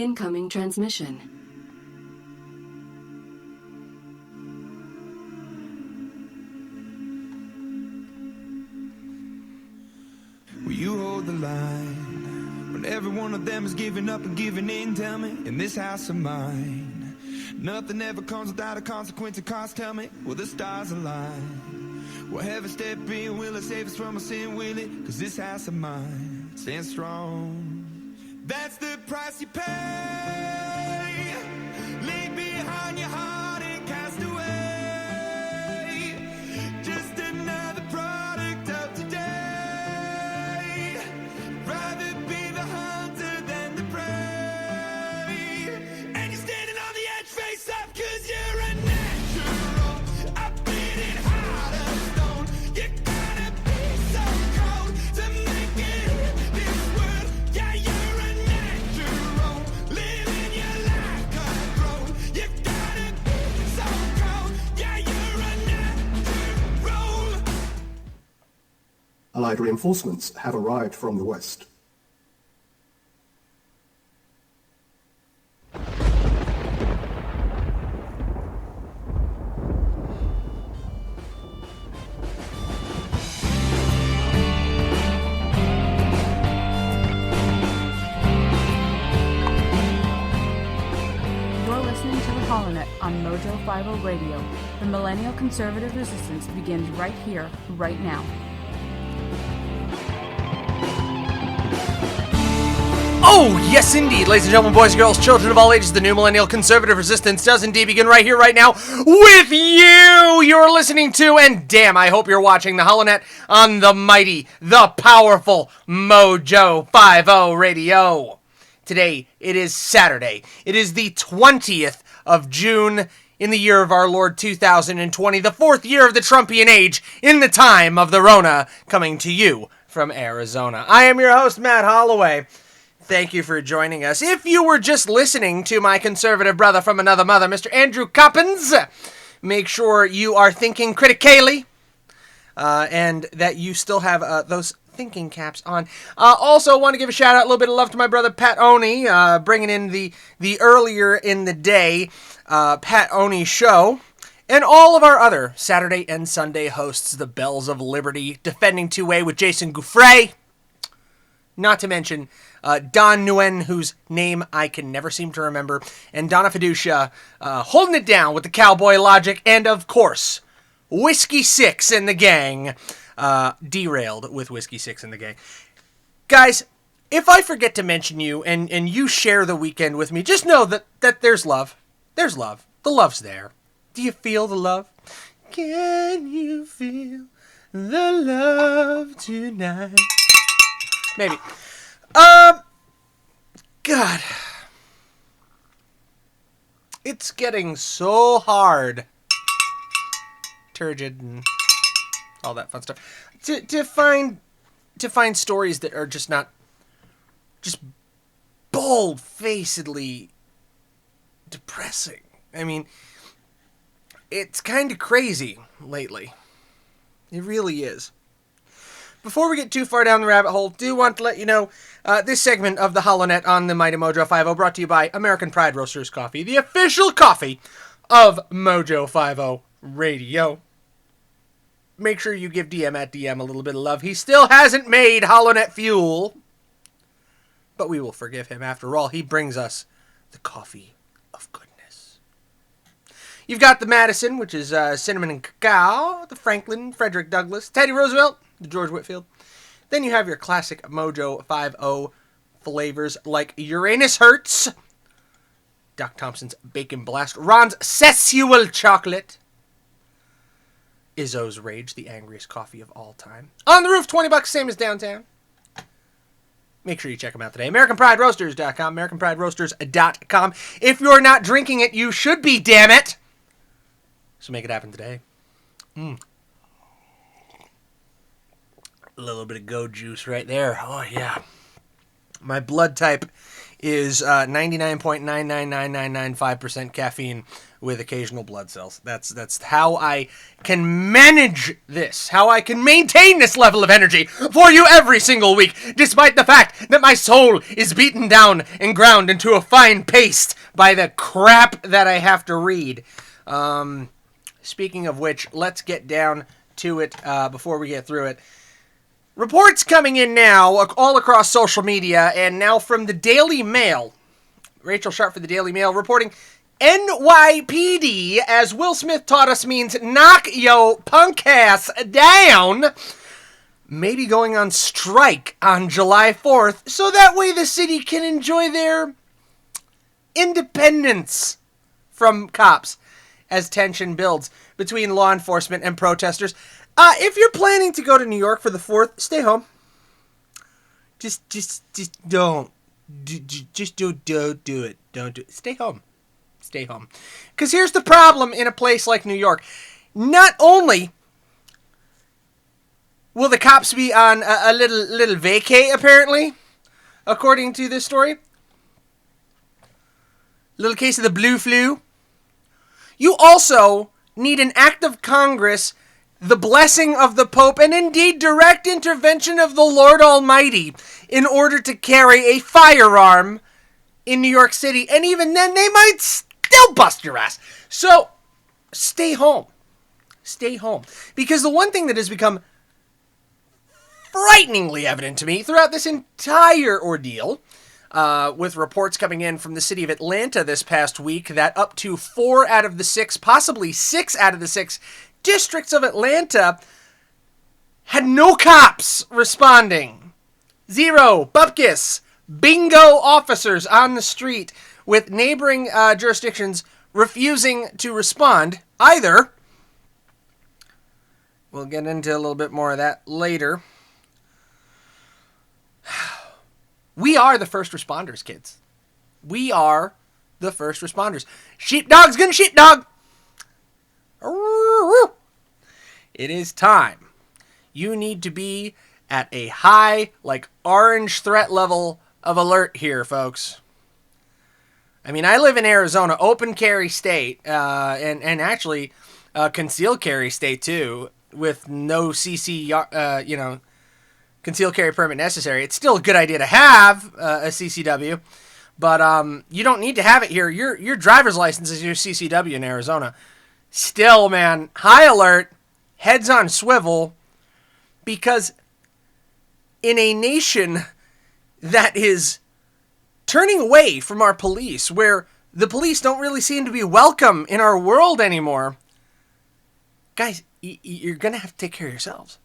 Incoming transmission. Will you hold the line when every one of them is giving up and giving in? Tell me, in this house of mine, nothing ever comes without a consequence and cost. Tell me, will the stars align? Will heaven step in? Will it save us from our sin? Will it? Cause this house of mine stands strong. That's the price you pay. Leave behind your heart and cast away. Just another product of today. Rather be the hunter than the prey. And you're standing on the edge, face up, cause you're a natural. A beating heart of stone. You gotta be so cold to make it in this world. Yeah, you're a natural. Living your life cutthroat. You gotta be so cold. Yeah, you're a natural. Allied reinforcements have arrived from the west. You're listening to the Holonet on Mojo 50 Radio. The Millennial Conservative Resistance begins right here, right now. Oh, yes, indeed, ladies and gentlemen, boys and girls, children of all ages, the new Millennial Conservative Resistance does indeed begin right here, right now, with you! You're listening to, and damn, I hope you're watching, the Holonet on the mighty, the powerful Mojo 50 Radio. Today, it is Saturday. It is the 20th of June in the year of our Lord 2020, the fourth year of the Trumpian age, in the time of the Rona, coming to you from Arizona. I am your host, Matt Holloway. Thank you for joining us. If you were just listening to my conservative brother from another mother, Mr. Andrew Coppins, make sure you are thinking critically, and that you still have those thinking caps on. Also, want to give a shout out, a little bit of love to my brother Pat Oney, bringing in the earlier in the day Pat Oney show, and all of our other Saturday and Sunday hosts, the Bells of Liberty, Defending Two-Way with Jason Gouffre, not to mention Don Nguyen, whose name I can never seem to remember, and Donna Fiducia, holding it down with the Cowboy Logic, and of course, Whiskey Six and the gang, derailed with Whiskey Six and the gang. Guys, if I forget to mention you, and you share the weekend with me, just know that there's love. There's love. The love's there. Do you feel the love? Can you feel the love tonight? Maybe. God. It's getting so hard. Turgid and all that fun stuff. To find stories that are just not just bold-facedly depressing. I mean, it's kind of crazy lately. It really is. Before we get too far down the rabbit hole, do want to let you know, this segment of the Holonet on the Mighty Mojo 50 brought to you by American Pride Roasters Coffee, the official coffee of Mojo 50 Radio. Make sure you give DM at DM a little bit of love. He still hasn't made Holonet Fuel, but we will forgive him. After all, he brings us the coffee of goodness. You've got the Madison, which is cinnamon and cacao, the Franklin, Frederick Douglass, Teddy Roosevelt, the George Whitfield. Then you have your classic Mojo 50 flavors like Uranus Hertz, Doc Thompson's Bacon Blast, Ron's Sessual Chocolate, Izzo's Rage, the angriest coffee of all time. On the Roof, $20, same as downtown. Make sure you check them out today. AmericanPrideRoasters.com, AmericanPrideRoasters.com. If you're not drinking it, you should be, damn it! So make it happen today. A little bit of go juice right there. Oh, yeah. My blood type is 99.999995% caffeine with occasional blood cells. That's how I can manage this, how I can maintain this level of energy for you every single week, despite the fact that my soul is beaten down and ground into a fine paste by the crap that I have to read. Speaking of which, let's get down to it before we get through it. Reports coming in now all across social media, and now from the Daily Mail. Rachel Sharp for the Daily Mail reporting NYPD, as Will Smith taught us, means knock yo punk ass down, maybe going on strike on July 4th, so that way the city can enjoy their independence from cops as tension builds between law enforcement and protesters. If you're planning to go to New York for the 4th, stay home. Just don't. Just don't do it. Don't do it. Stay home. Stay home. Because here's the problem in a place like New York. Not only will the cops be on a little vacay, apparently, according to this story. Little case of the blue flu. You also need an act of Congress, the blessing of the Pope, and indeed direct intervention of the Lord Almighty in order to carry a firearm in New York City. And even then, they might still bust your ass. So, stay home. Stay home. Because the one thing that has become frighteningly evident to me throughout this entire ordeal, with reports coming in from the city of Atlanta this past week that up to 4 out of the 6, possibly 6 out of the 6 districts of Atlanta had no cops responding. 0 bupkis, bingo officers on the street, with neighboring jurisdictions refusing to respond either. We'll get into a little bit more of that later. We are the first responders, kids. We are the first responders. Sheepdog's gonna sheepdog. It is time. You need to be at a high, like orange threat level of alert here, folks. I mean, I live in Arizona, open carry state, and actually concealed carry state too, with no CC, concealed carry permit necessary. It's still a good idea to have a CCW, but you don't need to have it here. Your driver's license is your CCW in Arizona. Still, man, high alert, heads on swivel, because in a nation that is turning away from our police, where the police don't really seem to be welcome in our world anymore, guys, you're going to have to take care of yourselves.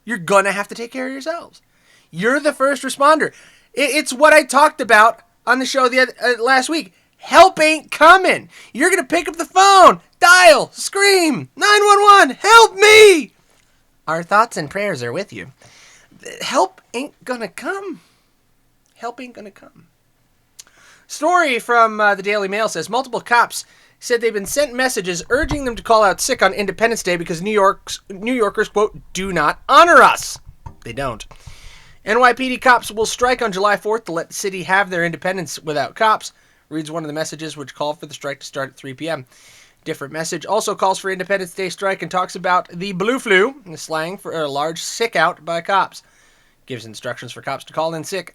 You're going to have to take care of yourselves. You're the first responder. It's what I talked about on the show last week. Help ain't coming. You're going to pick up the phone, dial, scream, 911, help me. Our thoughts and prayers are with you. Help ain't going to come. Help ain't going to come. Story from the Daily Mail says multiple cops said they've been sent messages urging them to call out sick on Independence Day because New Yorkers, quote, do not honor us. They don't. NYPD cops will strike on July 4th to let the city have their independence without cops, reads one of the messages, which called for the strike to start at 3 p.m. Different message also calls for Independence Day strike and talks about the blue flu, the slang for a large sick out by cops. Gives instructions for cops to call in sick,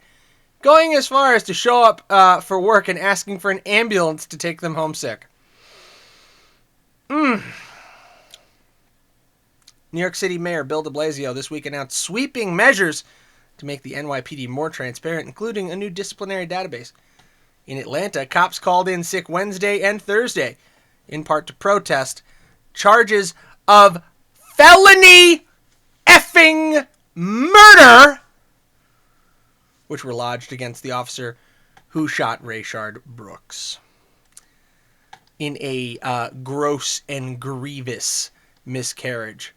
going as far as to show up for work and asking for an ambulance to take them home sick. New York City Mayor Bill de Blasio this week announced sweeping measures to make the NYPD more transparent, including a new disciplinary database. In Atlanta, cops called in sick Wednesday and Thursday, in part to protest charges of felony effing murder, which were lodged against the officer who shot Rayshard Brooks in a gross and grievous miscarriage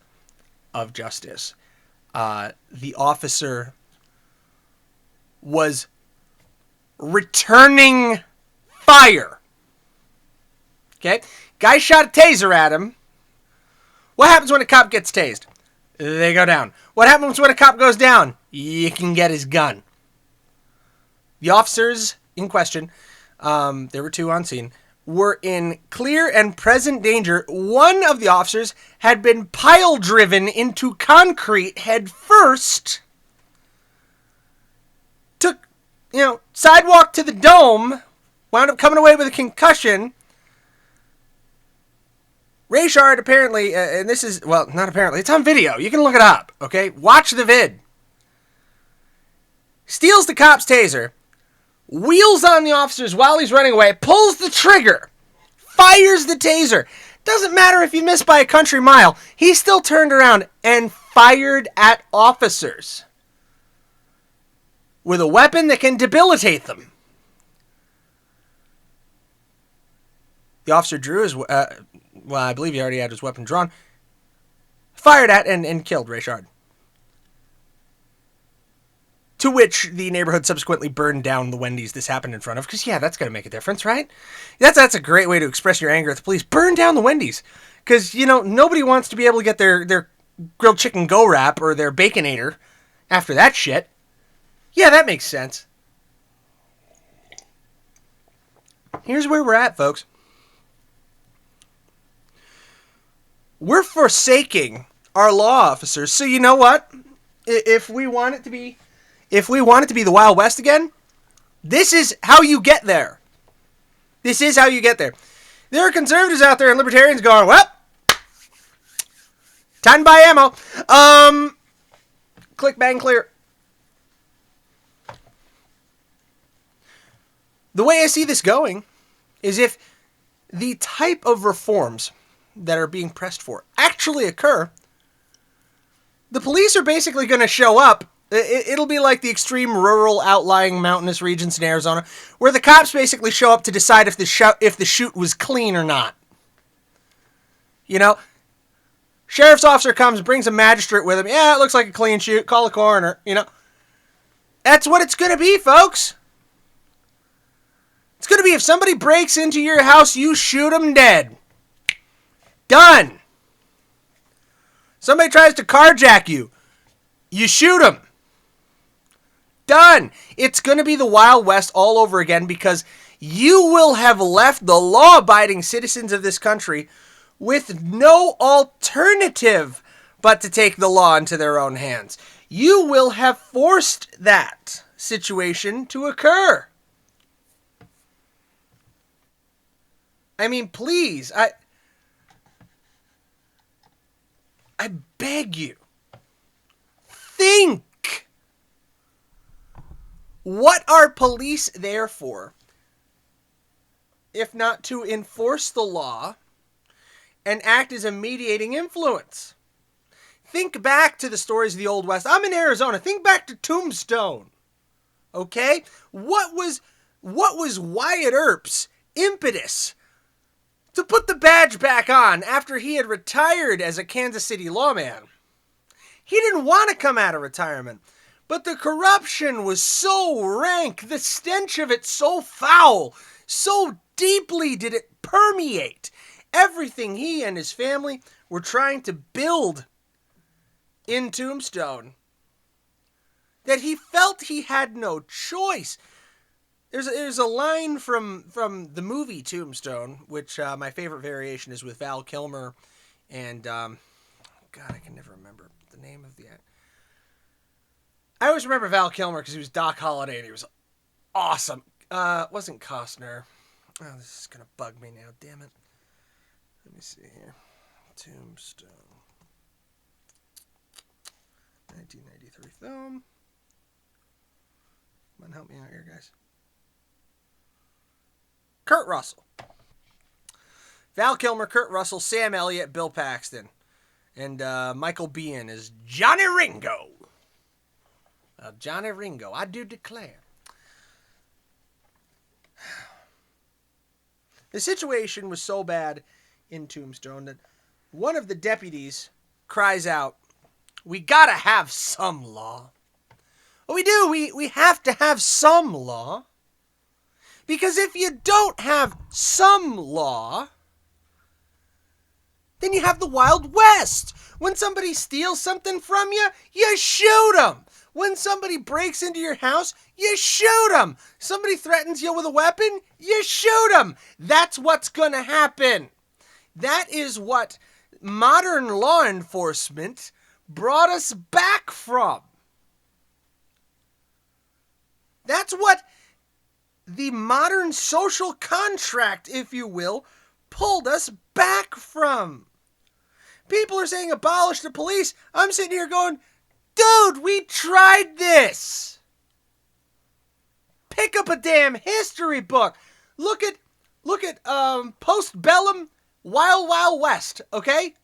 of justice. The officer was returning fire. Okay? Guy shot a taser at him. What happens when a cop gets tased? They go down. What happens when a cop goes down? You can get his gun. The officer's in question, there were 2 on scene, were in clear and present danger. One of the officers had been pile-driven into concrete head first, took, sidewalk to the dome, wound up coming away with a concussion. Rayshard apparently, and this is, well, not apparently, it's on video. You can look it up, okay? Watch the vid. Steals the cop's taser, wheels on the officers while he's running away, pulls the trigger, fires the taser. Doesn't matter if you miss by a country mile. He still turned around and fired at officers with a weapon that can debilitate them. The officer drew his, I believe he already had his weapon drawn, fired at and killed Rayshard. To which the neighborhood subsequently burned down the Wendy's this happened in front of. Because, that's going to make a difference, right? That's a great way to express your anger at the police. Burn down the Wendy's. Because, nobody wants to be able to get their grilled chicken go wrap or their Baconator after that shit. Yeah, that makes sense. Here's where we're at, folks. We're forsaking our law officers. So you know what? If we want it to be the Wild West again, this is how you get there. This is how you get there. There are conservatives out there and libertarians going, well, time to buy ammo. Click, bang, clear. The way I see this going is if the type of reforms that are being pressed for actually occur, the police are basically going to show up. It'll be like the extreme rural outlying mountainous regions in Arizona where the cops basically show up to decide if the shoot was clean or not. Sheriff's officer comes, brings a magistrate with him. Yeah, it looks like a clean shoot. Call the coroner. That's what it's going to be, folks. It's going to be if somebody breaks into your house, you shoot them dead. Done. Somebody tries to carjack you, you shoot them. Done. It's going to be the Wild West all over again because you will have left the law-abiding citizens of this country with no alternative but to take the law into their own hands. You will have forced that situation to occur. I mean, please, I beg you, think. What are police there for, if not to enforce the law and act as a mediating influence? Think back to the stories of the Old West. I'm in Arizona. Think back to Tombstone. Okay? What was Wyatt Earp's impetus to put the badge back on after he had retired as a Kansas City lawman? He didn't want to come out of retirement, but the corruption was so rank, the stench of it so foul, so deeply did it permeate everything he and his family were trying to build in Tombstone, that he felt he had no choice. There's a line from the movie Tombstone, which my favorite variation is with Val Kilmer and, God, I can never remember the name of the actor. I always remember Val Kilmer because he was Doc Holliday and he was awesome. It wasn't Costner. Oh, this is going to bug me now, damn it. Let me see here. Tombstone. 1993 film. Come on, help me out here, guys. Kurt Russell. Val Kilmer, Kurt Russell, Sam Elliott, Bill Paxton. And Michael Biehn is Johnny Ringo. Johnny Ringo, I do declare. The situation was so bad in Tombstone that one of the deputies cries out, "We gotta have some law." Well, we do. We have to have some law. Because if you don't have some law, Then you have the Wild West. When somebody steals something from you, you shoot them. When somebody breaks into your house, you shoot them. Somebody threatens you with a weapon, you shoot them. That's what's going to happen. That is what modern law enforcement brought us back from. That's what the modern social contract, if you will, pulled us back from. People are saying abolish the police. I'm sitting here going, dude, we tried this. Pick up a damn history book. Look at post-bellum Wild Wild West, okay?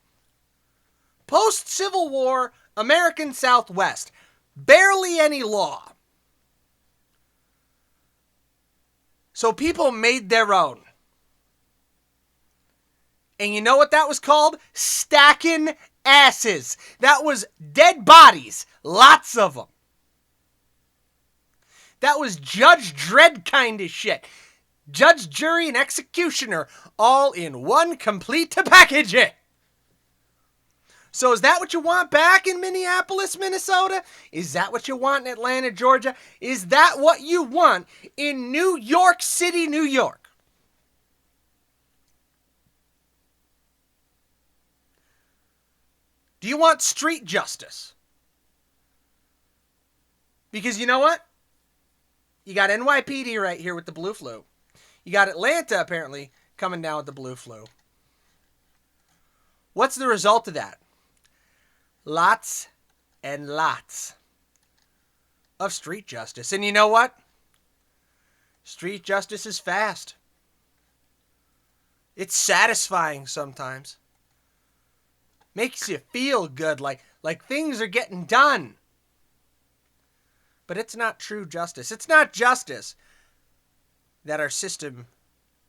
Post-Civil War American Southwest. Barely any law. So people made their own. And you know what that was called? Stacking asses. That was dead bodies. Lots of them. That was Judge Dredd kind of shit. Judge, jury, and executioner all in one complete package. So is that what you want back in Minneapolis, Minnesota? Is that what you want in Atlanta, Georgia? Is that what you want in New York City, New York? Do you want street justice? Because you know what? You got NYPD right here with the blue flu. You got Atlanta, apparently, coming down with the blue flu. What's the result of that? Lots and lots of street justice. And you know what? Street justice is fast. It's satisfying sometimes. Makes you feel good, like things are getting done. But it's not true justice. It's not justice that our system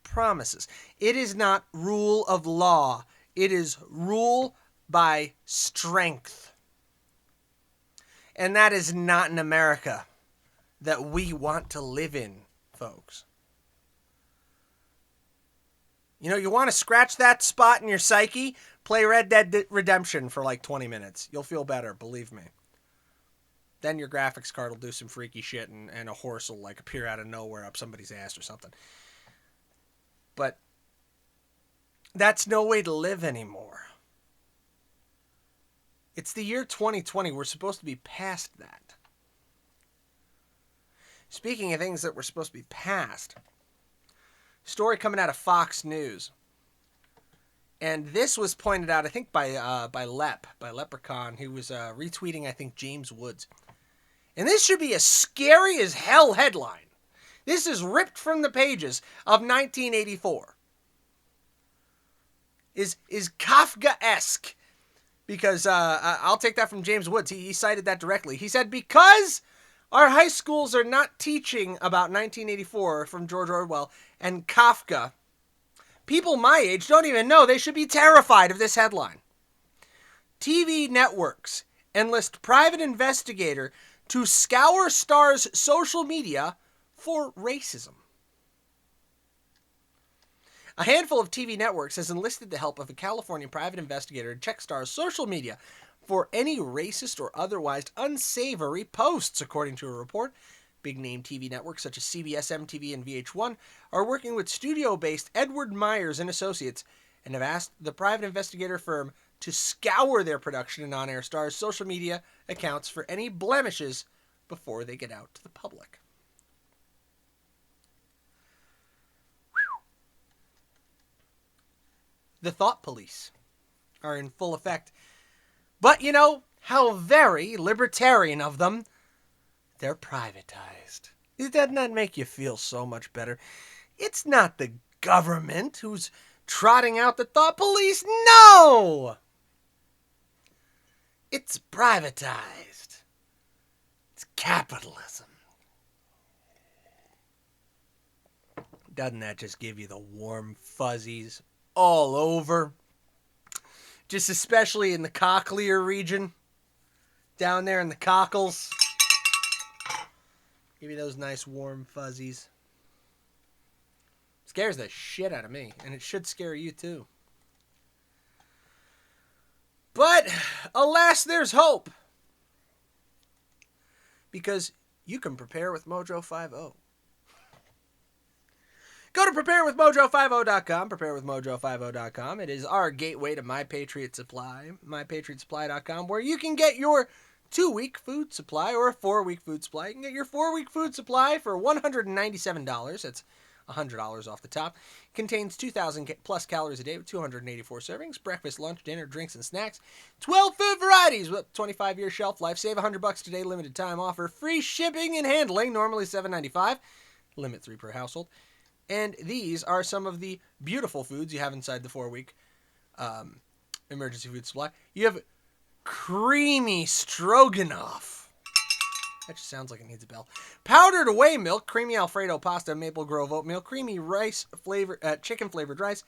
promises. It is not rule of law. It is rule by strength. And that is not an America that we want to live in, folks. You know, you want to scratch that spot in your psyche? Play Red Dead Redemption for like 20 minutes. You'll feel better, believe me. Then your graphics card will do some freaky shit and a horse will like appear out of nowhere up somebody's ass or something. But that's no way to live anymore. It's the year 2020. We're supposed to be past that. Speaking of things that were supposed to be past, story coming out of Fox News. And this was pointed out, I think, by Leprechaun, who was retweeting, I think, James Woods. And this should be a scary as hell headline. This is ripped from the pages of 1984. Is Kafka-esque. Because I'll take that from James Woods. He cited that directly. He said, because our high schools are not teaching about 1984 from George Orwell and Kafka, people my age don't even know. They should be terrified of this headline. TV networks enlist private investigator to scour star's social media for racism. A handful of TV networks has enlisted the help of a California private investigator to check star's social media for any racist or otherwise unsavory posts, according to a report. Big-name TV networks such as CBS, MTV, and VH1 are working with studio-based Edward Myers and Associates and have asked the private investigator firm to scour their production and on-air stars' social media accounts for any blemishes before they get out to the public. Whew. The thought police are in full effect. But you know how very libertarian of them. They're privatized. Doesn't that make you feel so much better? It's not the government who's trotting out the thought police. No! It's privatized. It's capitalism. Doesn't that just give you the warm fuzzies all over? Just especially in the cochlear region. Down there in the cockles. Give you those nice warm fuzzies. Scares the shit out of me. And it should scare you too. But, alas, there's hope. Because you can prepare with Mojo 50. Go to preparewithmojo50.com, preparewithmojo50.com. It is our gateway to My Patriot Supply, mypatriotsupply.com, where you can get your 2-week food supply or a 4-week food supply. You can get your 4-week food supply for $197. That's $100 off the top. It contains 2,000 plus calories a day with 284 servings, breakfast, lunch, dinner, drinks, and snacks. 12 food varieties with 25-year shelf life. Save $100 today, limited time offer. Free shipping and handling, normally $7.95. Limit 3 per household. And these are some of the beautiful foods you have inside the 4-week emergency food supply. You have creamy stroganoff. That just sounds like it needs a bell. Powdered whey milk, creamy Alfredo pasta, Maple Grove oatmeal, creamy rice flavor, chicken flavored rice,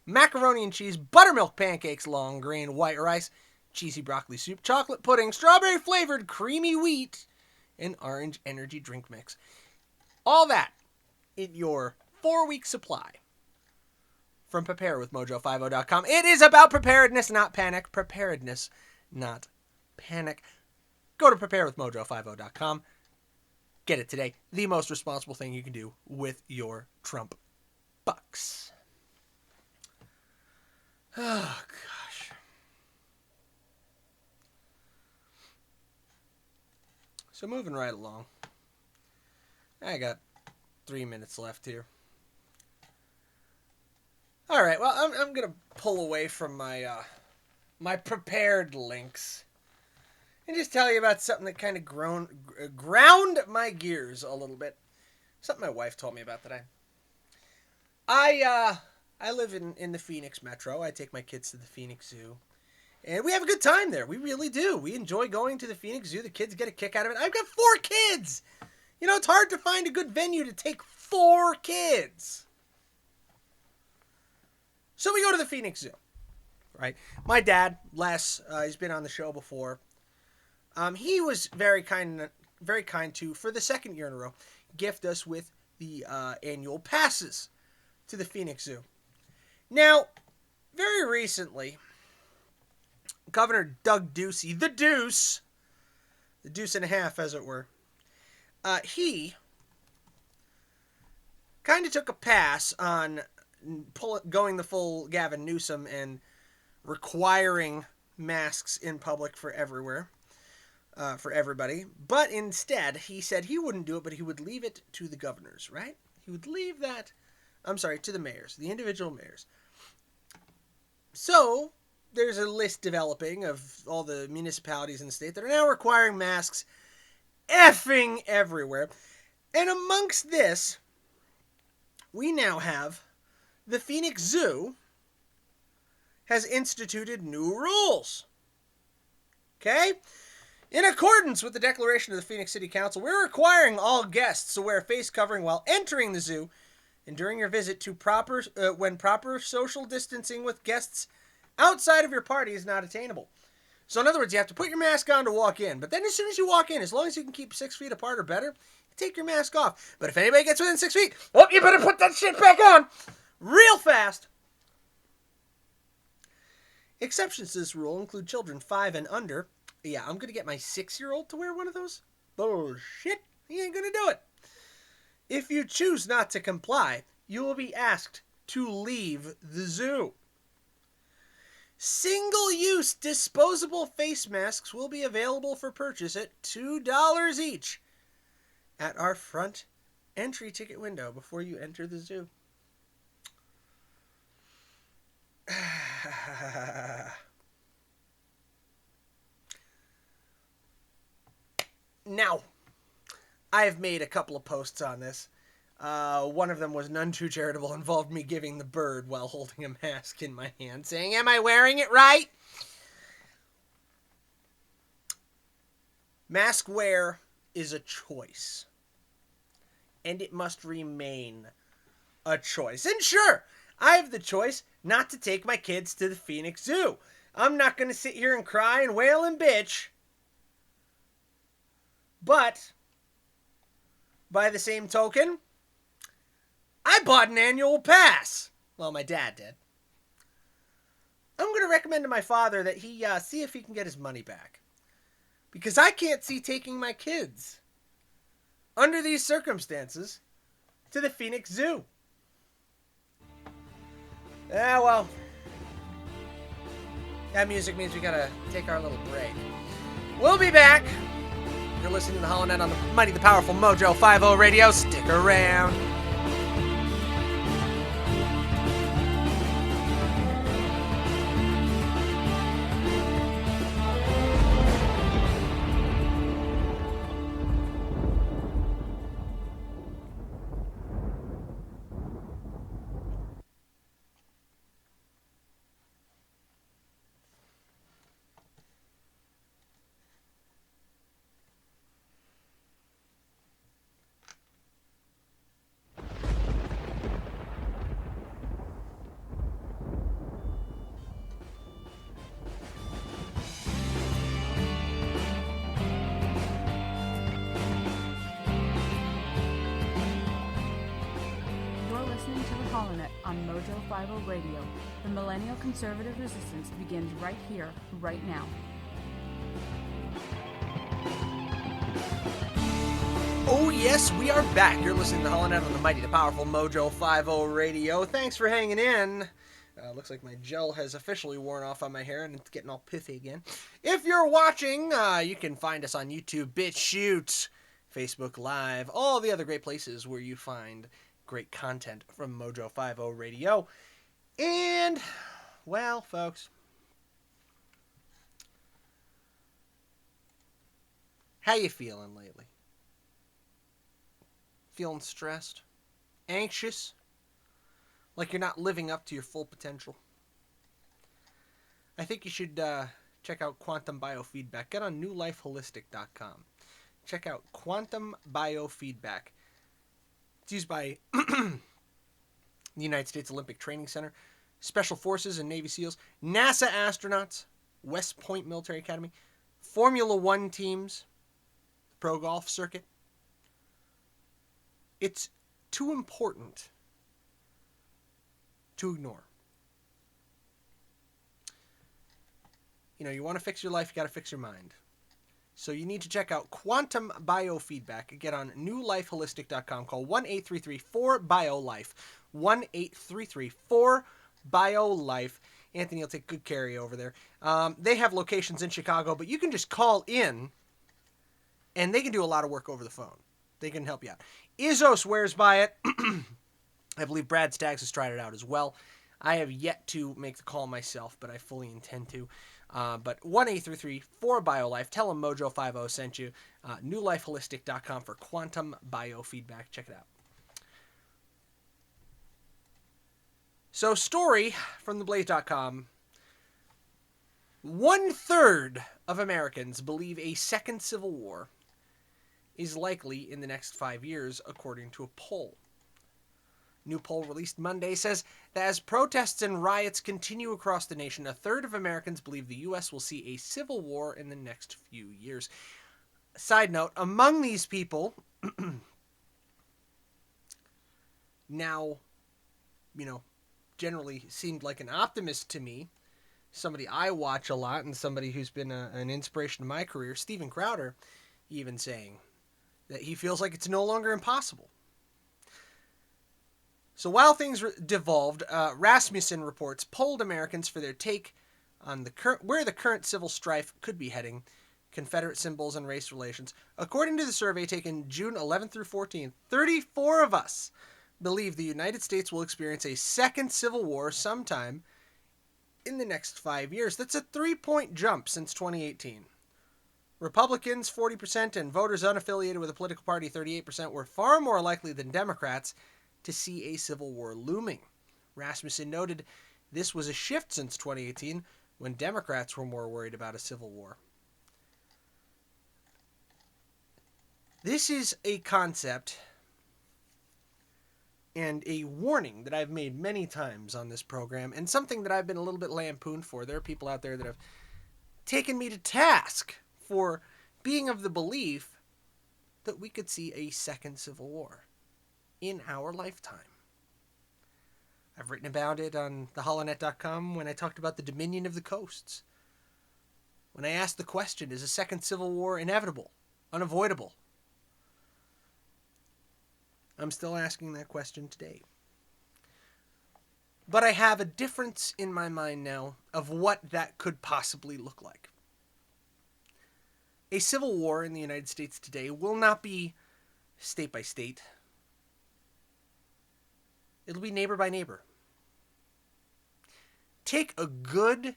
macaroni and cheese, buttermilk pancakes, long grain white rice, cheesy broccoli soup, chocolate pudding, strawberry flavored creamy wheat, and orange energy drink mix. All that in your 4-week supply from preparewithmojo50.com. It is about preparedness, not panic. Preparedness, not panic. Go to preparewithmojo50.com. Get it today. The most responsible thing you can do with your Trump bucks. Oh, gosh. So moving right along. I got 3 minutes left here. All right, well, I'm going to pull away from my my prepared links and just tell you about something that kind of ground my gears a little bit. Something my wife told me about today. I live in the Phoenix Metro. I take my kids to the Phoenix Zoo. And we have a good time there. We really do. We enjoy going to the Phoenix Zoo. The kids get a kick out of it. I've got 4 kids. You know, it's hard to find a good venue to take 4 kids. So we go to the Phoenix Zoo, right? My dad, Les, he's been on the show before. He was very kind to, for the 2nd year in a row, gift us with the annual passes to the Phoenix Zoo. Now, very recently, Governor Doug Ducey, the Deuce and a half, as it were, he kind of took a pass on going the full Gavin Newsom and requiring masks in public for everywhere, for everybody. But instead, he said he wouldn't do it, but he would leave it to the governors, right? He would leave that, to the mayors, the individual mayors. So, there's a list developing of all the municipalities in the state that are now requiring masks effing everywhere. And amongst this, we now have the Phoenix Zoo has instituted new rules. Okay? In accordance with the declaration of the Phoenix City Council, we're requiring all guests to wear a face covering while entering the zoo and during your visit to when proper social distancing with guests outside of your party is not attainable. So in other words, you have to put your mask on to walk in. But then as soon as you walk in, as long as you can keep 6 feet apart or better, you take your mask off. But if anybody gets within 6 feet, you better put that shit back on real fast. Exceptions to this rule include children 5 and under. Yeah, I'm going to get my 6-year-old to wear one of those? Bullshit. He ain't going to do it. If you choose not to comply, you will be asked to leave the zoo. Single-use disposable face masks will be available for purchase at $2 each at our front entry ticket window before you enter the zoo. Now, I've made a couple of posts on this. One of them was none too charitable, involved me giving the bird while holding a mask in my hand, saying, "Am I wearing it right?" Mask wear is a choice. And it must remain a choice. And sure, I have the choice not to take my kids to the Phoenix Zoo. I'm not going to sit here and cry and wail and bitch. But, by the same token, I bought an annual pass. Well, my dad did. I'm going to recommend to my father that he see if he can get his money back. Because I can't see taking my kids, under these circumstances, to the Phoenix Zoo. Yeah, well, that music means we gotta take our little break. We'll be back. You're listening to the HoloNet on the mighty, the powerful Mojo 50 Radio. Stick around. On Mojo 50 Radio, the millennial conservative resistance begins right here, right now. Oh yes, we are back. You're listening to HoloNet on the mighty, the powerful Mojo 50 Radio. Thanks for hanging in. Looks like my gel has officially worn off on my hair and it's getting all pithy again. If you're watching, you can find us on YouTube, BitChute, Facebook Live, all the other great places where you find great content from Mojo 50 Radio. And, well, folks, how you feeling lately? Feeling stressed? Anxious? Like you're not living up to your full potential? I think you should check out Quantum Biofeedback. Get on newlifeholistic.com. Check out Quantum Biofeedback. It's used by the United States Olympic Training Center, Special Forces and Navy SEALs, NASA astronauts, West Point Military Academy, Formula One teams, the pro golf circuit. It's too important to ignore. You know, you want to fix your life, you got to fix your mind. So you need to check out Quantum Biofeedback. Get on newlifeholistic.com. Call 1-833-4-BIO-LIFE. 1-833-4-BIO-LIFE. Anthony will take good care over there. They have locations in Chicago, but you can just call in, and they can do a lot of work over the phone. They can help you out. Izzo swears by it. I believe Brad Staggs has tried it out as well. I have yet to make the call myself, but I fully intend to. But 1-833-4-BIO-LIFE. Tell them Mojo 50 sent you. Newlifeholistic.com for Quantum Biofeedback. Check it out. So, story from theblaze.com. 1/3 of Americans believe a second civil war is likely in the next 5 years, according to a poll. New poll released Monday says that as protests and riots continue across the nation, 1/3 of Americans believe the U.S. will see a civil war in the next few years. Side note, among these people, now, generally seemed like an optimist to me, somebody I watch a lot and somebody who's been an inspiration to my career, Steven Crowder, even saying that he feels like it's no longer impossible. So while things devolved, Rasmussen reports polled Americans for their take on where the current civil strife could be heading, Confederate symbols and race relations. According to the survey taken June 11th through 14th, 34 of us believe the United States will experience a second civil war sometime in the next 5 years. That's a 3-point jump since 2018. Republicans, 40%, and voters unaffiliated with a political party, 38%, were far more likely than Democrats to see a civil war looming. Rasmussen noted this was a shift since 2018, when Democrats were more worried about a civil war. This is a concept and a warning that I've made many times on this program, and something that I've been a little bit lampooned for. There are people out there that have taken me to task for being of the belief that we could see a second civil war in our lifetime. I've written about it on theholonet.com when I talked about the dominion of the coasts. When I asked the question, is a second civil war inevitable, unavoidable? I'm still asking that question today. But I have a difference in my mind now of what that could possibly look like. A civil war in the United States today will not be state by state. It'll be neighbor by neighbor. Take a good,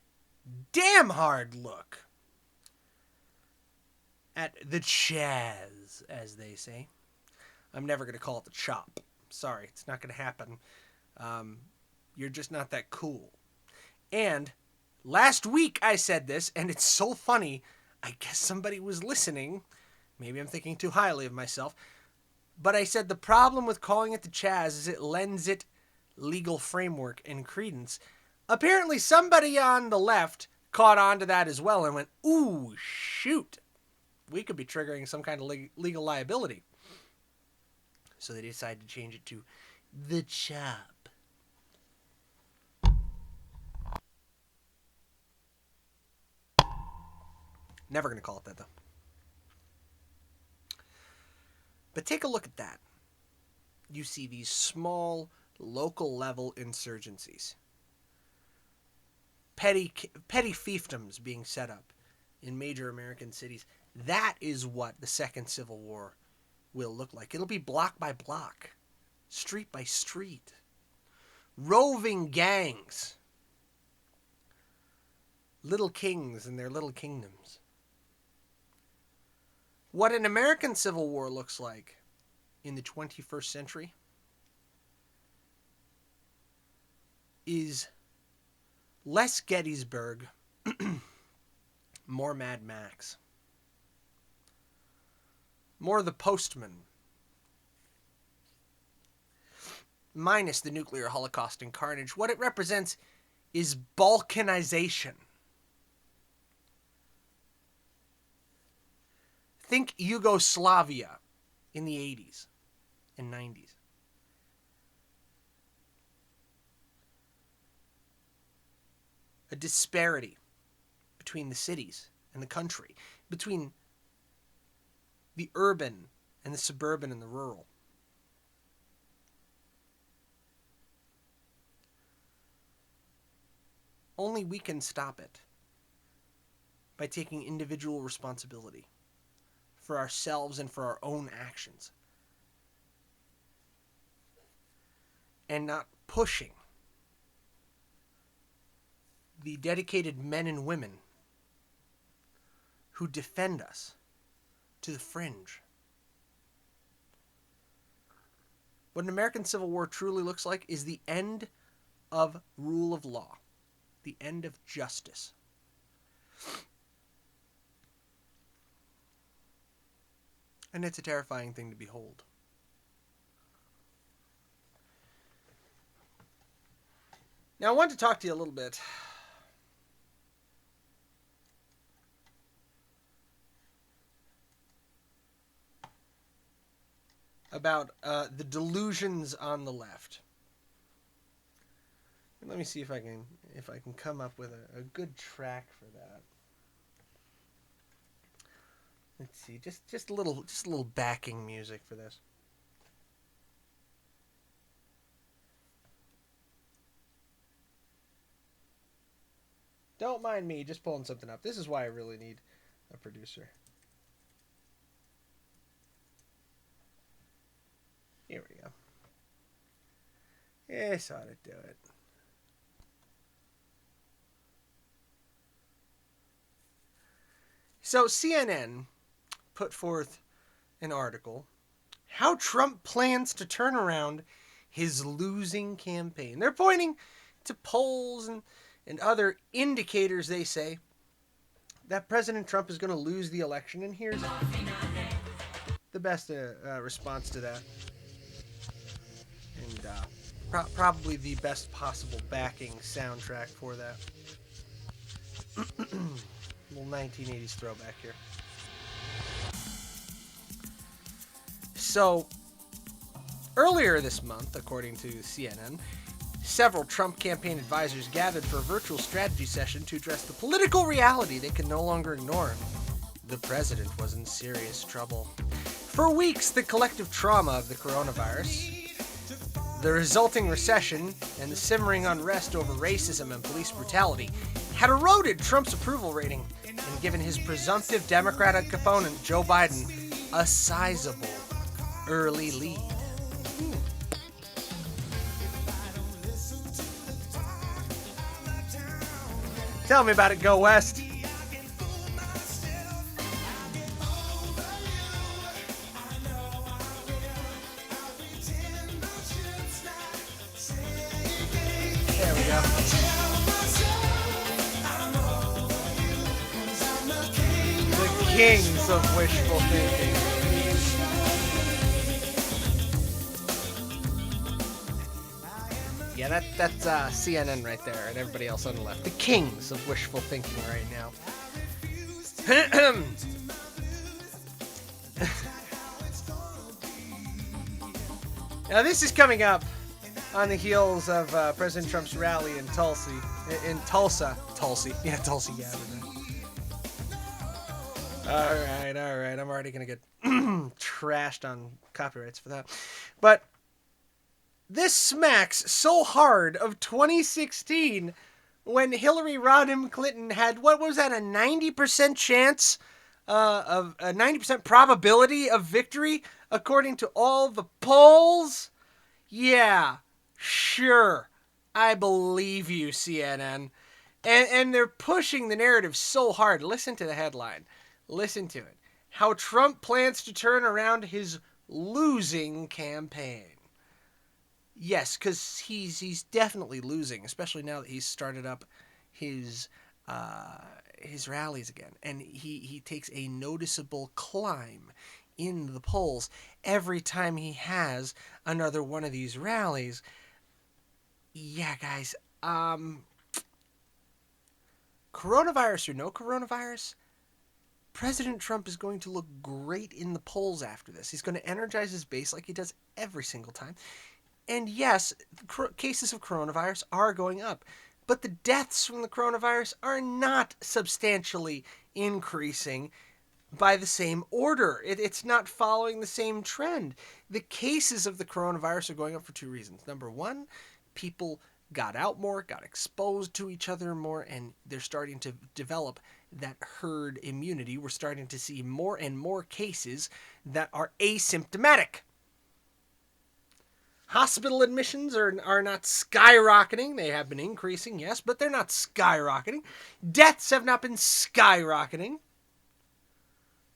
damn hard look at the Chaz, as they say. I'm never going to call it the chop. Sorry, it's not going to happen. You're just not that cool. And last week I said this, and it's so funny. I guess somebody was listening. Maybe I'm thinking too highly of myself. But I said the problem with calling it the Chaz is it lends it legal framework and credence. Apparently somebody on the left caught on to that as well and went, ooh, shoot. We could be triggering some kind of legal liability. So they decided to change it to the chop. Never going to call it that, though. But take a look at that. You see these small, local-level insurgencies. Petty fiefdoms being set up in major American cities. That is what the Second Civil War will look like. It'll be block by block, street by street. Roving gangs. Little kings and their little kingdoms. What an American Civil War looks like in the 21st century is less Gettysburg, more Mad Max. More the Postman. Minus the nuclear holocaust and carnage. What it represents is balkanization. Think Yugoslavia in the 80s and 90s. A disparity between the cities and the country, between the urban and the suburban and the rural. Only we can stop it by taking individual responsibility for ourselves and for our own actions. And not pushing the dedicated men and women who defend us to the fringe. What an American Civil War truly looks like is the end of rule of law, the end of justice. And it's a terrifying thing to behold. Now, I want to talk to you a little bit about the delusions on the left. And let me see if I can come up with a good track for that. Let's see, just a little backing music for this. Don't mind me, just pulling something up. This is why I really need a producer. Here we go. This ought to do it. So CNN put forth an article, How Trump Plans to Turn Around His Losing Campaign. They're pointing to polls and other indicators, they say, that President Trump is going to lose the election. And here's the best response to that. And probably the best possible backing soundtrack for that. Little 1980s throwback here. So, earlier this month, according to CNN, Several Trump campaign advisors gathered for a virtual strategy session to address the political reality they could no longer ignore. The president was in serious trouble. For weeks, the collective trauma of the coronavirus, the resulting recession, and the simmering unrest over racism and police brutality had eroded Trump's approval rating and given his presumptive Democratic opponent, Joe Biden, a sizable early lead. Tell me about it, Go West. There we go. The kings of wishful thinking. Yeah, that's CNN right there, and everybody else on the left. The kings of wishful thinking right now. Now, this is coming up on the heels of President Trump's rally in Tulsa. Yeah, Tulsi Gabbard. All right. I'm already going to get trashed on copyrights for that. But this smacks so hard of 2016 when Hillary Rodham Clinton had, what was that, a 90% chance of a 90% probability of victory according to all the polls? Yeah, sure. I believe you, CNN. And they're pushing the narrative so hard. Listen to the headline. Listen to it. How Trump plans to turn around his losing campaign. Yes, because he's definitely losing, especially now that he's started up his rallies again, and he takes a noticeable climb in the polls every time he has another one of these rallies. Yeah, guys, coronavirus or no coronavirus, President Trump is going to look great in the polls after this. He's going to energize his base like he does every single time. And yes, cases of coronavirus are going up, but the deaths from the coronavirus are not substantially increasing by the same order. It's not following the same trend. The cases of the coronavirus are going up for two reasons. Number one, people got out more, got exposed to each other more, and they're starting to develop that herd immunity. We're starting to see more and more cases that are asymptomatic. Hospital admissions are not skyrocketing. They have been increasing, yes, but they're not skyrocketing. Deaths have not been skyrocketing.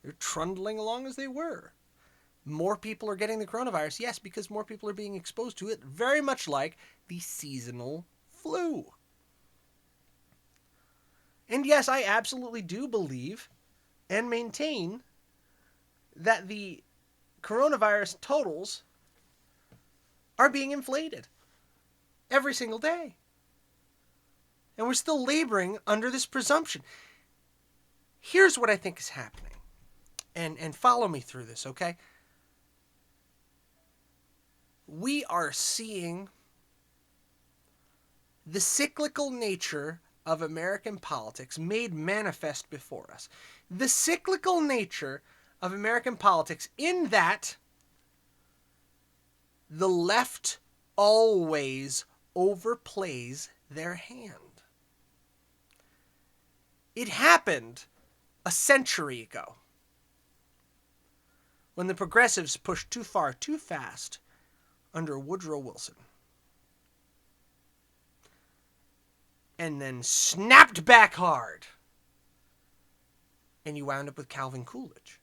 They're trundling along as they were. More people are getting the coronavirus, yes, because more people are being exposed to it, very much like the seasonal flu. And yes, I absolutely do believe and maintain that the coronavirus totals are being inflated every single day. And we're still laboring under this presumption. Here's what I think is happening. And follow me through this, okay? We are seeing the cyclical nature of American politics made manifest before us. The cyclical nature of American politics in that the left always overplays their hand. It happened a century ago when the progressives pushed too far, too fast under Woodrow Wilson. And then snapped back hard. And you wound up with Calvin Coolidge.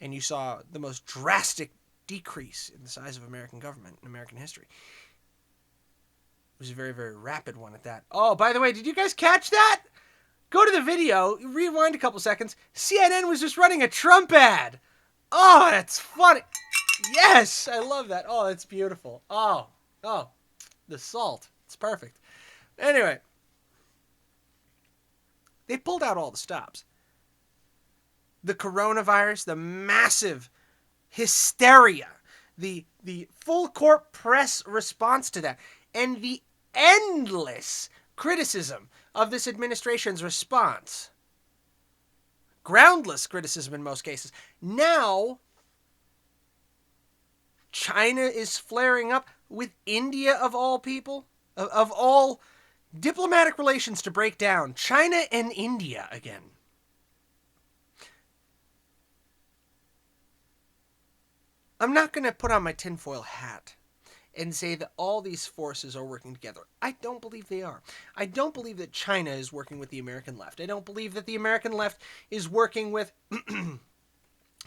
And you saw the most drastic decrease in the size of American government in American history. It was a very, very rapid one at that. Oh, by the way, did you guys catch that? Go to the video, rewind a couple seconds. CNN was just running a Trump ad. Oh, that's funny. Yes, I love that. Oh, that's beautiful. Oh, the salt. It's perfect. Anyway, they pulled out all the stops. The coronavirus, the massive hysteria the full court press response to that, and the endless criticism of this administration's response. Groundless criticism in most cases. Now, China is flaring up with India of all people, of all diplomatic relations to break down. China and India again. I'm not going to put on my tinfoil hat and say that all these forces are working together. I don't believe they are. I don't believe that China is working with the American left. I don't believe that the American left is working with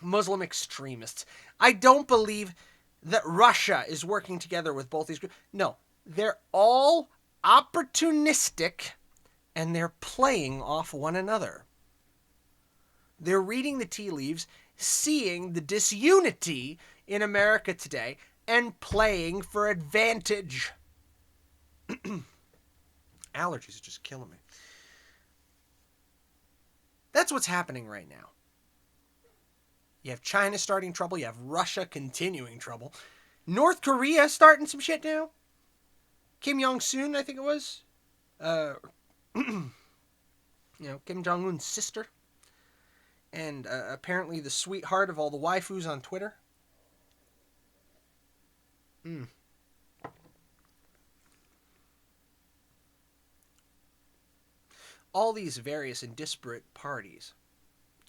Muslim extremists. I don't believe that Russia is working together with both these groups. No, they're all opportunistic and they're playing off one another. They're reading the tea leaves, seeing the disunity in America today, and playing for advantage. Allergies are just killing me. That's what's happening right now. You have China starting trouble. You have Russia continuing trouble. North Korea starting some shit now. Kim Jong-un, I think it was. Kim Jong-un's sister. And apparently the sweetheart of all the waifus on Twitter. All these various and disparate parties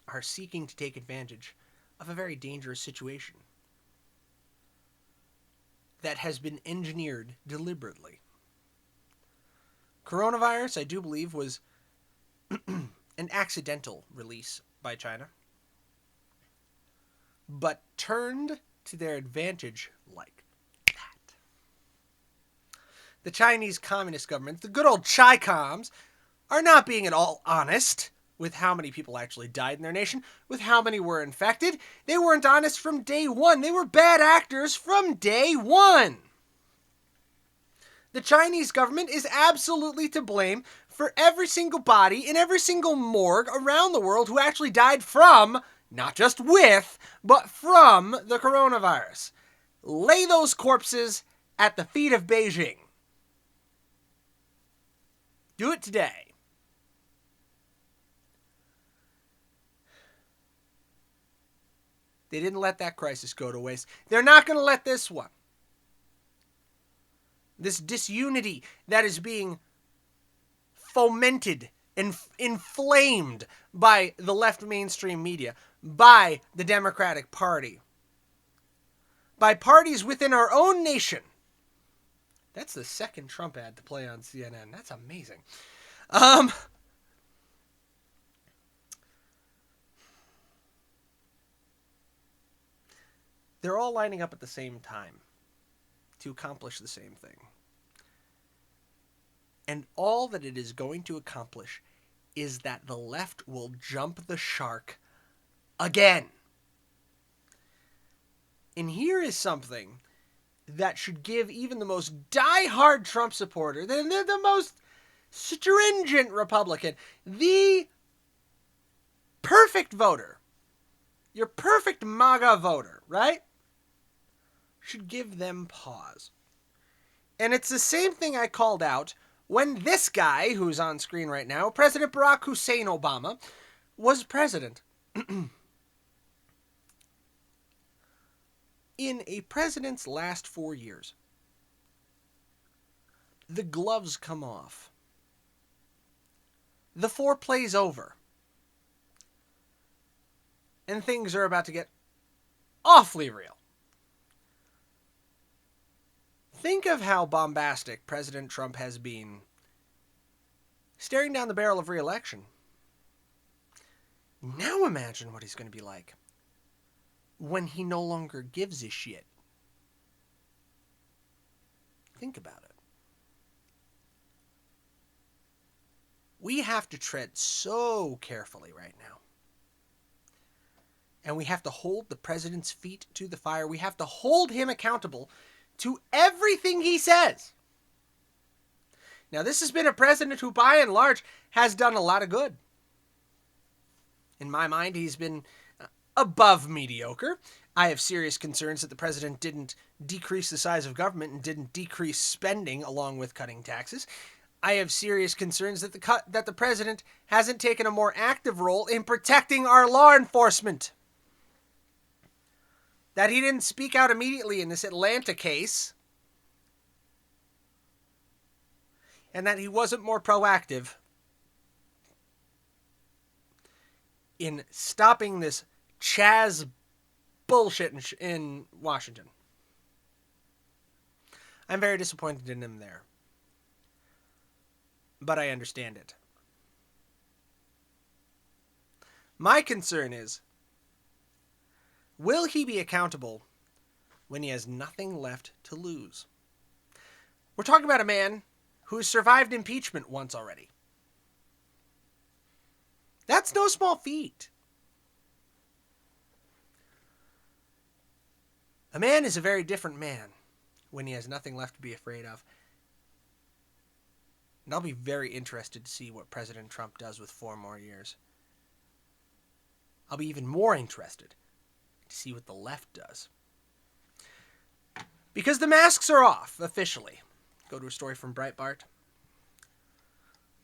are seeking to take advantage of a very dangerous situation that has been engineered deliberately. Coronavirus, I do believe, was an accidental release by China, but turned to their advantage like that. The Chinese Communist government, the good old Chi-Coms, are not being at all honest with how many people actually died in their nation, with how many were infected. They weren't honest from day one. They were bad actors from day one. The Chinese government is absolutely to blame for every single body in every single morgue around the world who actually died from, not just with, but from the coronavirus. Lay those corpses at the feet of Beijing. Do it today. They didn't let that crisis go to waste. They're not going to let this one. This disunity that is being fomented and inflamed by the left mainstream media, by the Democratic Party, by parties within our own nation. That's the second Trump ad to play on CNN. That's amazing. They're all lining up at the same time to accomplish the same thing. And all that it is going to accomplish is that the left will jump the shark again. And here is something that should give even the most die-hard Trump supporter, the most stringent Republican, the perfect voter, your perfect MAGA voter, right? Should give them pause. And it's the same thing I called out when this guy, who's on screen right now, President Barack Hussein Obama, was president. In a president's last 4 years, the gloves come off. The foreplay's over. And things are about to get awfully real. Think of how bombastic President Trump has been staring down the barrel of re-election. Now imagine what he's going to be like when he no longer gives a shit. Think about it. We have to tread so carefully right now. And we have to hold the president's feet to the fire. We have to hold him accountable to everything he says. Now, this has been a president who, by and large, has done a lot of good. In my mind, he's been above mediocre. I have serious concerns that the president didn't decrease the size of government and didn't decrease spending along with cutting taxes. I have serious concerns that the president hasn't taken a more active role in protecting our law enforcement. That he didn't speak out immediately in this Atlanta case. And that he wasn't more proactive in stopping this Chaz bullshit in Washington. I'm very disappointed in him there. But I understand it. My concern is, will he be accountable when he has nothing left to lose? We're talking about a man who has survived impeachment once already. That's no small feat. A man is a very different man when he has nothing left to be afraid of. And I'll be very interested to see what President Trump does with 4 more years. I'll be even more interested to see what the left does. Because the masks are off, officially. Go to a story from Breitbart.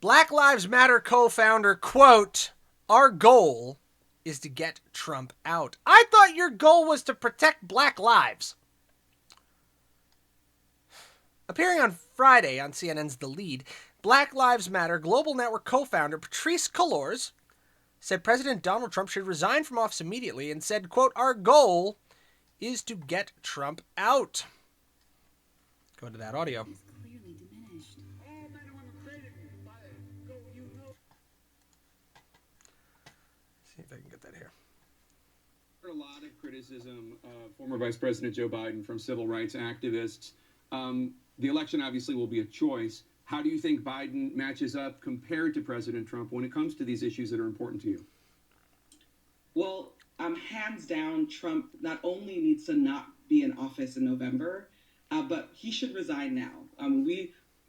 Black Lives Matter co-founder, quote, "Our goal is to get Trump out." I thought your goal was to protect black lives. Appearing on Friday on CNN's The Lead, Black Lives Matter Global Network co-founder Patrisse Cullors said President Donald Trump should resign from office immediately and said, quote, "Our goal is to get Trump out." Go to that audio. See if I can get that here. A lot of criticism of former Vice President Joe Biden from civil rights activists. The election obviously will be a choice. How do you think Biden matches up compared to President Trump when it comes to these issues that are important to you? Well, hands down, Trump not only needs to not be in office in November, but he should resign now.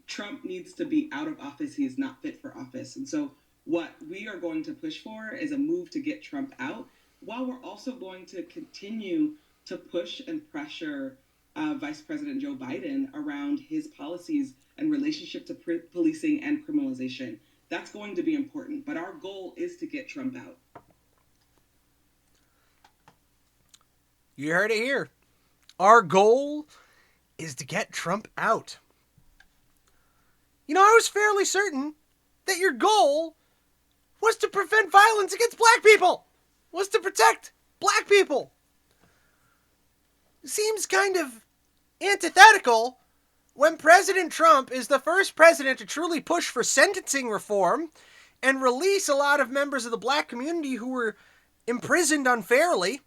Trump needs to be out of office. He is not fit for office. And so what we are going to push for is a move to get Trump out, while we're also going to continue to push and pressure Vice President Joe Biden around his policies and relationship to policing and criminalization. That's going to be important. But our goal is to get Trump out. You heard it here. Our goal is to get Trump out. You know, I was fairly certain that your goal was to prevent violence against black people, was to protect black people. It seems kind of antithetical when President Trump is the first president to truly push for sentencing reform and release a lot of members of the black community who were imprisoned unfairly.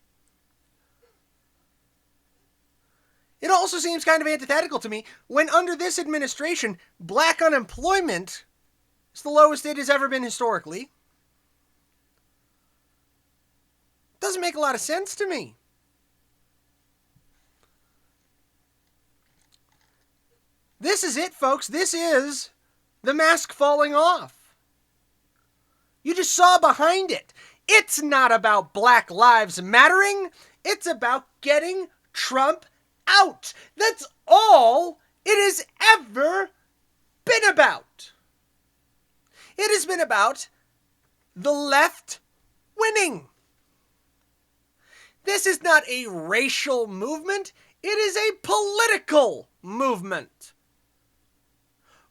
It also seems kind of antithetical to me when under this administration, black unemployment is the lowest it has ever been historically. Doesn't make a lot of sense to me. This is it, folks. This is the mask falling off. You just saw behind it. It's not about Black Lives Mattering. It's about getting Trump out. That's all it has ever been about. It has been about the left winning. This is not a racial movement. It is a political movement.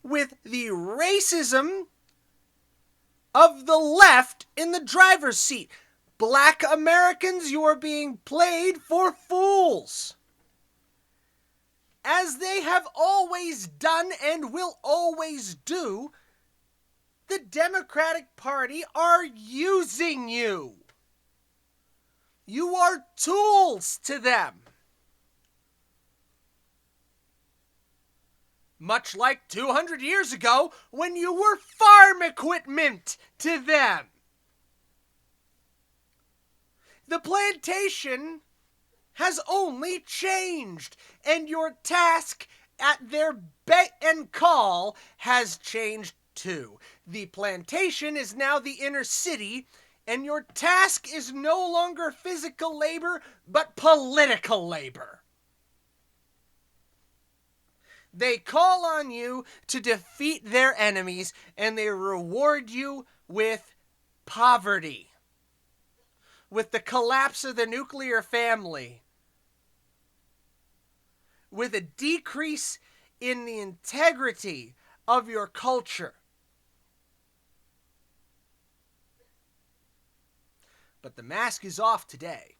With the racism of the left in the driver's seat. Black Americans, you are being played for fools. As they have always done and will always do, the Democratic Party are using you. You are tools to them. Much like 200 years ago when you were farm equipment to them. The plantation has only changed, and your task at their beck and call has changed too. The plantation is now the inner city, And your task is no longer physical labor, but political labor. They call on you to defeat their enemies, and they reward you with poverty, with the collapse of the nuclear family, with a decrease in the integrity of your culture. But the mask is off today.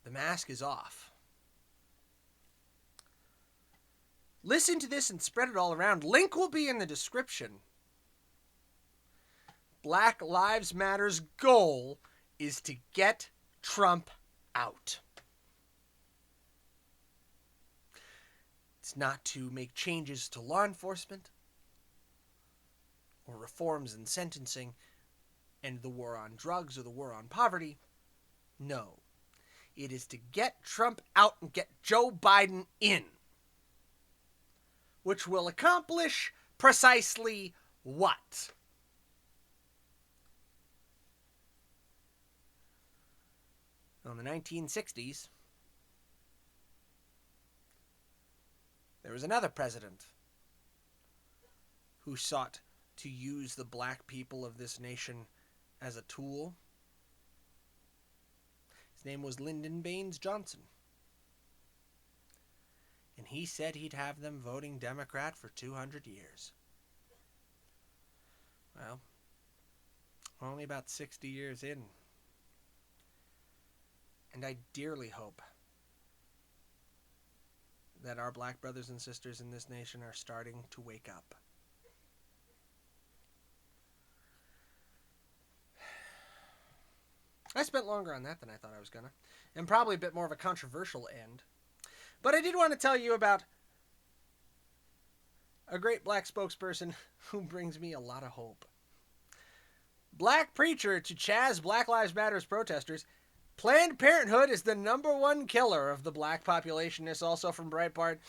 The mask is off. Listen to this and spread it all around. Link will be in the description. Black Lives Matter's goal is to get Trump out. It's not to make changes to law enforcement or reforms in sentencing and the war on drugs or the war on poverty. No. It is to get Trump out and get Joe Biden in. Which will accomplish precisely what? In the 1960s, there was another president who sought to use the black people of this nation as a tool. His name was Lyndon Baines Johnson. And he said he'd have them voting Democrat for 200 years. Well, we're only about 60 years in. And I dearly hope that our black brothers and sisters in this nation are starting to wake up. I spent longer on that than I thought I was gonna, and probably a bit more of a controversial end. But I did want to tell you about a great black spokesperson who brings me a lot of hope. Black preacher to Chaz Black Lives Matter's protesters. Planned Parenthood is the #1 killer of the black population. This also from Breitbart.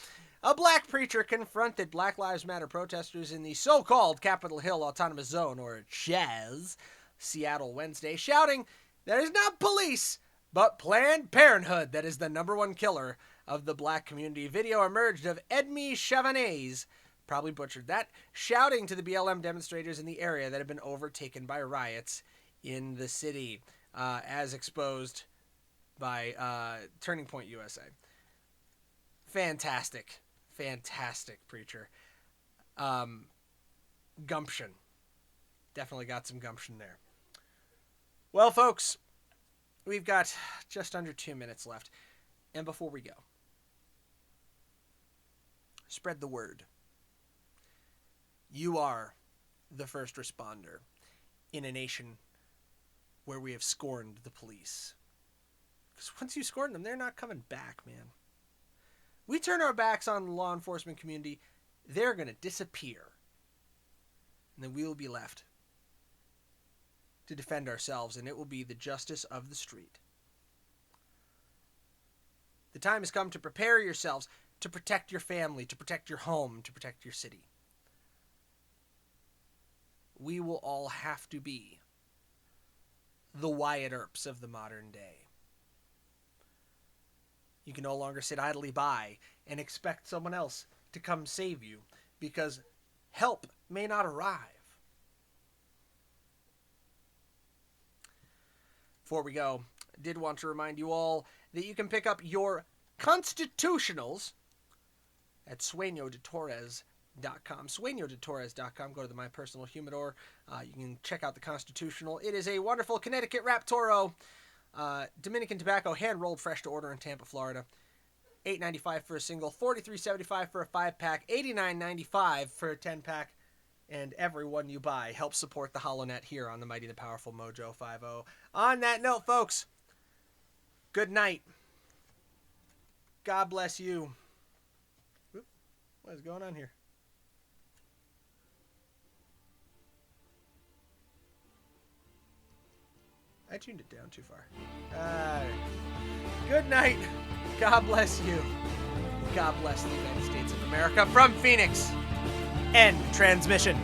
A black preacher confronted Black Lives Matter protesters in the so-called Capitol Hill Autonomous Zone, or Chaz, Seattle Wednesday, shouting that it is not police, but Planned Parenthood that is the #1 killer of the black community. Video emerged of Edmi Chavanez, probably butchered that, shouting to the BLM demonstrators in the area that had been overtaken by riots in the city, as exposed by Turning Point USA. Fantastic preacher. Gumption. Definitely got some gumption there. Well, folks, we've got just under 2 minutes left. And before we go, spread the word. You are the first responder in a nation where we have scorned the police. Because once you scorn them, they're not coming back, man. We turn our backs on the law enforcement community, they're going to disappear. And then we will be left to defend ourselves, and it will be the justice of the street. The time has come to prepare yourselves to protect your family, to protect your home, to protect your city. We will all have to be the Wyatt Earps of the modern day. You can no longer sit idly by and expect someone else to come save you, because help may not arrive. Before we go, I did want to remind you all that you can pick up your constitutionals at sueñodetorres.com. sueñodetorres.com. Go to the My Personal Humidor. You can check out the constitutional. It is a wonderful Connecticut wrapped Toro. Dominican tobacco, hand-rolled fresh to order in Tampa, Florida. $8.95 for a single, $43.75 for a 5-pack, $89.95 for a 10-pack. And every one you buy helps support the HoloNet here on the Mighty the Powerful Mojo 50. On that note, folks, good night. God bless you. Whoop, what is going on here? I tuned it down too far. Good night. God bless you. God bless the United States of America. America from Phoenix. End transmission.